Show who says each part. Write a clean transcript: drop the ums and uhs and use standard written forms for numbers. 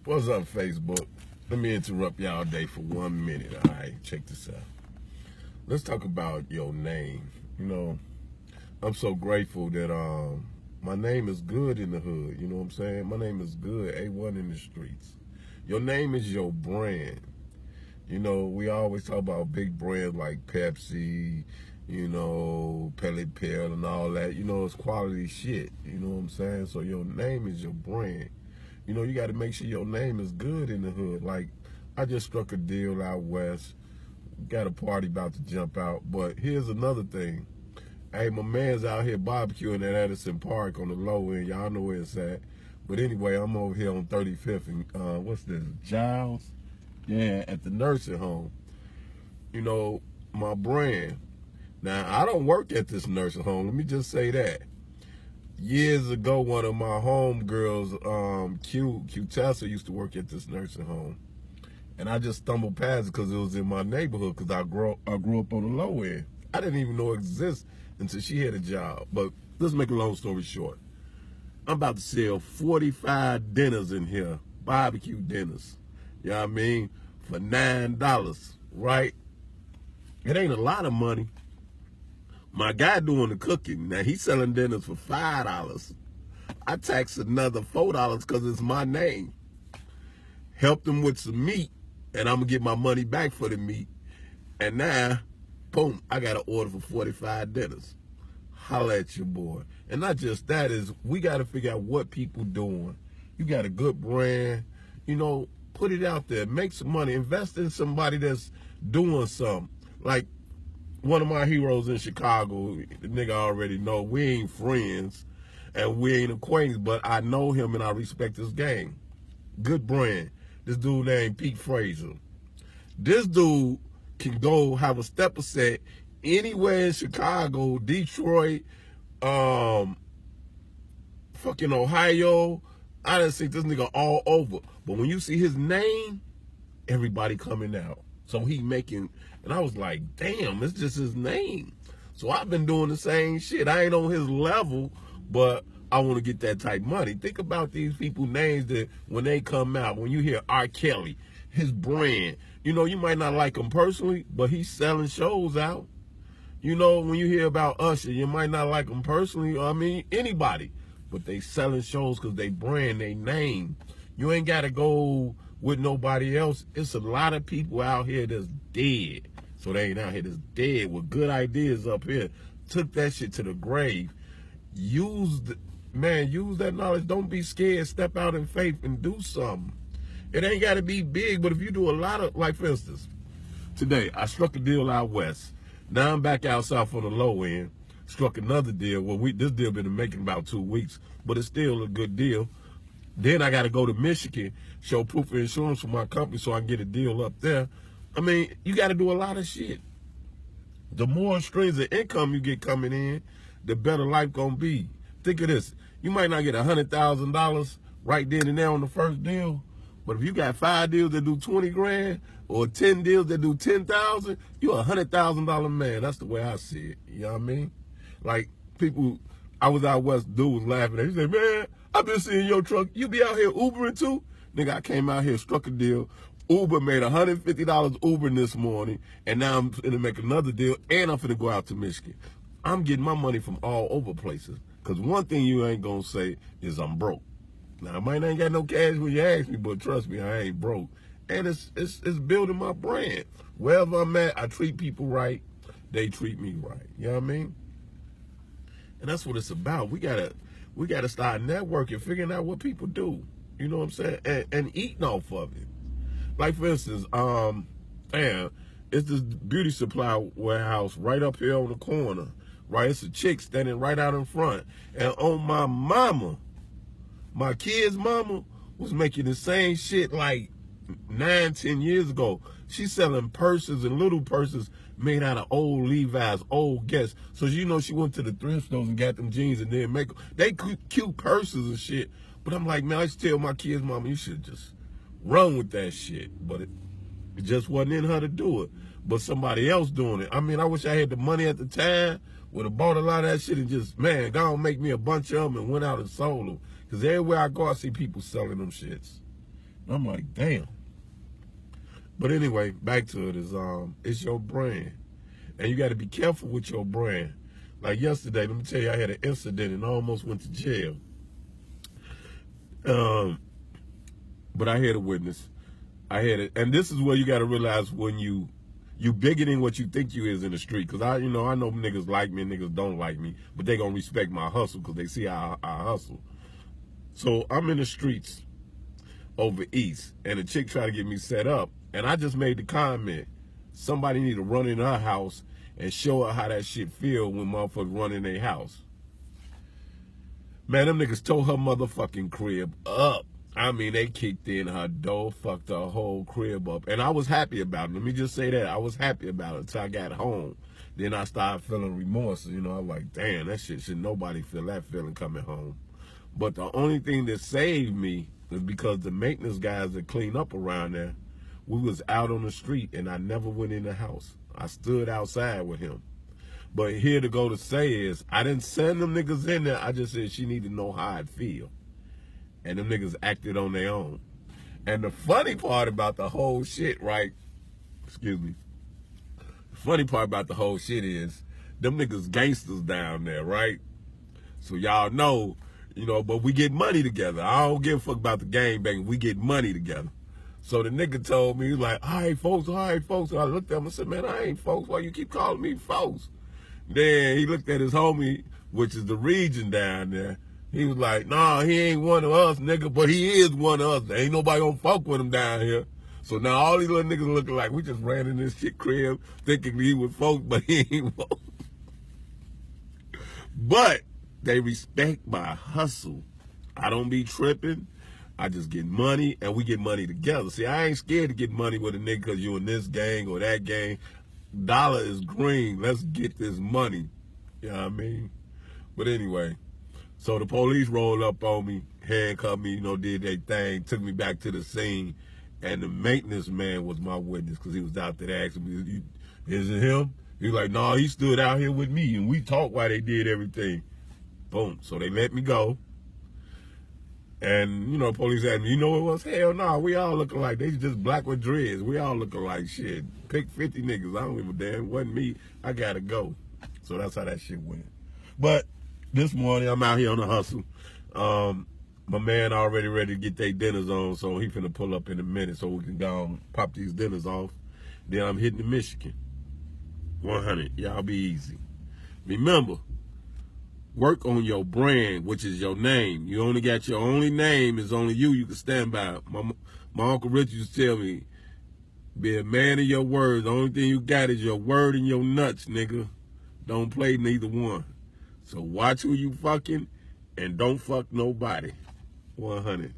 Speaker 1: What's up, Facebook? Let me interrupt y'all day for 1 minute. All right, check this out. Let's talk about your name. I'm so grateful that my name is good in the hood. You know what I'm saying? My name is good, A1 in the streets. Your name is your brand. We always talk about big brands like Pepsi, Pellet Pill and all that. It's quality shit. You know what I'm saying? So your name is your brand. You got to make sure your name is good in the hood. Like, I just struck a deal out west. Got a party about to jump out. But here's another thing. Hey, my man's out here barbecuing at Edison Park on the low end. Y'all know where it's at. But anyway, I'm over here on 35th and, what's this, Giles? Yeah, at the nursing home. My brand. Now, I don't work at this nursing home. Let me just say that. Years ago, one of my homegirls, Q Tessa, used to work at this nursing home. And I just stumbled past it because it was in my neighborhood because I grew up on the low end. I didn't even know it existed until she had a job. But let's make a long story short. I'm about to sell 45 dinners in here, barbecue dinners. You know what I mean? For $9, right? It ain't a lot of money. My guy doing the cooking, now he's selling dinners for $5. I tax another $4 because it's my name. Helped him with some meat, and I'm going to get my money back for the meat. And now, boom, I got an order for 45 dinners. Holla at your boy. And not just that, is we got to figure out what people doing. You got a good brand, put it out there, make some money, invest in somebody that's doing something. Like, one of my heroes in Chicago, the nigga already know, we ain't friends and we ain't acquaintances, but I know him and I respect his game. Good brand. This dude named Pete Frazier. This dude can go have a stepper set anywhere in Chicago, Detroit, fucking Ohio. I done see this nigga all over. But when you see his name, everybody coming out. So he making, and I was like, damn, it's just his name. So I've been doing the same shit. I ain't on his level, but I want to get that type money. Think about these people's names that when they come out, when you hear R. Kelly, his brand, you might not like him personally, but he's selling shows out. When you hear about Usher, you might not like him personally, anybody, but they selling shows because they brand, they name. You ain't got to go with nobody else. It's a lot of people out here that's dead. So they ain't out here that's dead with good ideas up here. Took that shit to the grave. Use that knowledge. Don't be scared. Step out in faith and do something. It ain't got to be big, but if you do a lot of, like for instance, today I struck a deal out west. Now I'm back out south on the low end. Struck another deal. Well, this deal been making about 2 weeks, but it's still a good deal. Then I got to go to Michigan, show proof of insurance for my company so I can get a deal up there. You got to do a lot of shit. The more streams of income you get coming in, the better life going to be. Think of this. You might not get $100,000 right then and there on the first deal, but if you got 5 deals that do 20 grand or 10 deals that do 10,000, you're a $100,000 man. That's the way I see it. You know what I mean? Like, people, I was out west, dude was laughing at me. He said, man, I've been seeing your truck. You be out here Ubering too? Nigga, I came out here, struck a deal. Uber made $150 Ubering this morning, and now I'm going to make another deal, and I'm going to go out to Michigan. I'm getting my money from all over places. Because one thing you ain't going to say is I'm broke. Now, I might not got no cash when you ask me, but trust me, I ain't broke. And it's building my brand. Wherever I'm at, I treat people right. They treat me right. You know what I mean? And that's what it's about. We gotta start networking, figuring out what people do. You know what I'm saying? And eating off of it. Like, for instance, it's this beauty supply warehouse right up here on the corner. Right? It's a chick standing right out in front. And on my mama, my kid's mama was making the same shit like 9-10 years ago. She's selling purses and little purses made out of old Levi's, old Guess. So she went to the thrift stores and got them jeans and then make them. They cute purses and shit. But I'm like, man, I used to tell my kids, mama, you should just run with that shit. But it just wasn't in her to do it. But somebody else doing it. I wish I had the money at the time, would have bought a lot of that shit and just, man, go and make me a bunch of them and went out and sold them. Because everywhere I go, I see people selling them shits. I'm like, damn. But anyway, back to it is it's your brand. And you got to be careful with your brand. Like yesterday, let me tell you, I had an incident and I almost went to jail. But I had a witness. I had it, and this is where you got to realize when you bigger than what you think you is in the street. Cause I know niggas like me and niggas don't like me, but they gonna respect my hustle because they see how I hustle. So I'm in the streets over east, and a chick tried to get me set up, and I just made the comment: somebody need to run in her house and show her how that shit feel when motherfuckers run in their house. Man, them niggas tore her motherfucking crib up. I mean, they kicked in her door, fucked her whole crib up. And I was happy about it. Let me just say that. I was happy about it until I got home. Then I started feeling remorse. You know, I was like, damn, that shit should nobody feel that feeling coming home. But the only thing that saved me is because the maintenance guys that clean up around there, we was out on the street and I never went in the house. I stood outside with him. But here to go to say is, I didn't send them niggas in there. I just said she need to know how I'd feel. And them niggas acted on their own. And the funny part about the whole shit, right? Excuse me. The funny part about the whole shit is, them niggas gangsters down there, right? So y'all know, you know, but we get money together. I don't give a fuck about the gang bang. We get money together. So the nigga told me, he was like, all right, folks, all right, folks. And I looked at him and said, man, I ain't folks. Why you keep calling me folks? Then he looked at his homie, which is the region down there. He was like, nah, he ain't one of us, nigga, but he is one of us. There ain't nobody gonna fuck with him down here. So now all these little niggas looking like we just ran in this shit crib thinking he was folks, but he ain't folks. But they respect my hustle. I don't be tripping. I just get money, and we get money together. See, I ain't scared to get money with a nigga because you in this gang or that gang. Dollar is green. Let's get this money. You know what I mean? But anyway, so the police rolled up on me, handcuffed me, you know, did their thing, took me back to the scene, and the maintenance man was my witness because he was out there asking me, is it him? He was like, no, he stood out here with me, and we talked while they did everything. Boom. So they let me go. And, you know, police asked me, you know what it was? Hell no, we all looking like, they just black with dreads. We all looking like shit. Pick 50 niggas. I don't give a damn. It wasn't me. I got to go. So that's how that shit went. But this morning, I'm out here on the hustle. My man already ready to get their dinners on, so he finna pull up in a minute so we can go and pop these dinners off. Then I'm hitting the Michigan. 100. Y'all be easy. Remember, work on your brand, which is your name. You only got your only name is only you can stand by. My Uncle Richard used to tell me, be a man of your word. The only thing you got is your word and your nuts, nigga. Don't play neither one. So watch who you fucking and don't fuck nobody. 100.